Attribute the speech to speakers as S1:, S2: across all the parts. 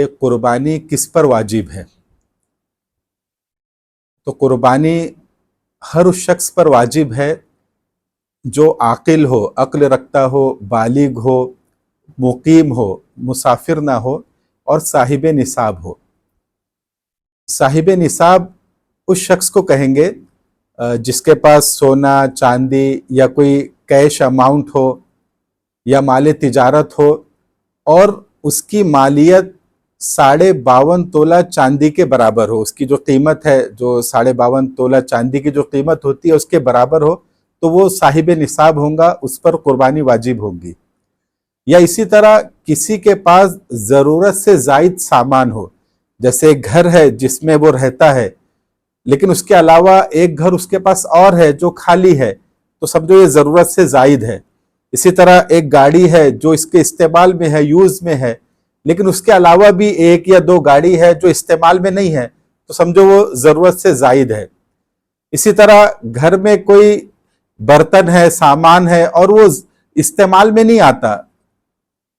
S1: कुर्बानी किस पर वाजिब है। तो कुर्बानी हर उस शख्स पर वाजिब है जो आकिल हो, अक्ल रखता हो, बालिग हो, मुकीम हो, मुसाफिर ना हो और साहिब निसाब हो। साहिब निसाब उस शख्स को कहेंगे जिसके पास सोना, चांदी या कोई कैश अमाउंट हो या माल तिजारत हो और उसकी मालियत 52.5 तोला चांदी के बराबर हो। उसकी जो कीमत है, जो 52.5 तोला चांदी की जो कीमत होती है उसके बराबर हो, तो वो साहिब निसाब होगा, उस पर कुर्बानी वाजिब होगी। या इसी तरह किसी के पास ज़रूरत से ज़ायद सामान हो, जैसे एक घर है जिसमें वो रहता है लेकिन उसके अलावा एक घर उसके पास और है जो खाली है, तो समझो ये ज़रूरत से ज़ायद है। इसी तरह एक गाड़ी है जो इसके इस्तेमाल में है, यूज़ में है, लेकिन उसके अलावा भी 1 या 2 गाड़ी है जो इस्तेमाल में नहीं है, तो समझो वो ज़रूरत से ज़ायद है। इसी तरह घर में कोई बर्तन है, सामान है और वो इस्तेमाल में नहीं आता,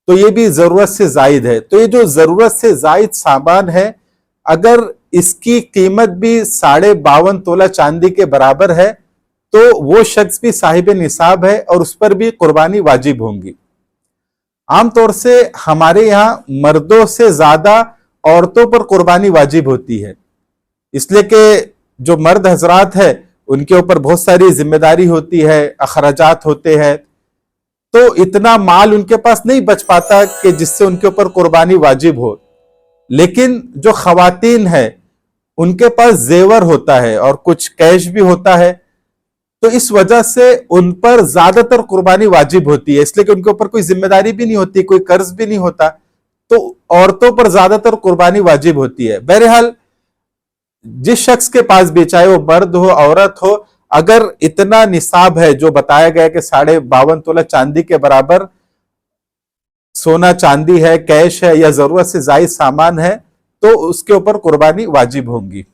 S1: तो ये भी ज़रूरत से ज़ायद है। तो ये जो ज़रूरत से ज़ायद सामान है, अगर इसकी कीमत भी 52.5 तोला चांदी के बराबर है तो वो शख्स भी साहिब निसाब है और उस पर भी कुर्बानी वाजिब होंगी। आमतौर से हमारे यहाँ मर्दों से ज्यादा औरतों पर कुर्बानी वाजिब होती है, इसलिए कि जो मर्द हजरात है उनके ऊपर बहुत सारी जिम्मेदारी होती है, अखराजात होते हैं, तो इतना माल उनके पास नहीं बच पाता कि जिससे उनके ऊपर कुर्बानी वाजिब हो। लेकिन जो खवातीन है उनके पास जेवर होता है और कुछ कैश भी होता है, तो इस वजह से उन पर ज्यादातर कुर्बानी वाजिब होती है, इसलिए कि उनके ऊपर कोई जिम्मेदारी भी नहीं होती, कोई कर्ज भी नहीं होता, तो औरतों पर ज्यादातर कुर्बानी वाजिब होती है। बहरहाल जिस शख्स के पास भी, चाहे वो मर्द हो औरत हो, अगर इतना निसाब है जो बताया गया कि 52.5 तोला चांदी के बराबर सोना चांदी है, कैश है या जरूरत से जायद सामान है, तो उसके ऊपर कुर्बानी वाजिब होंगी।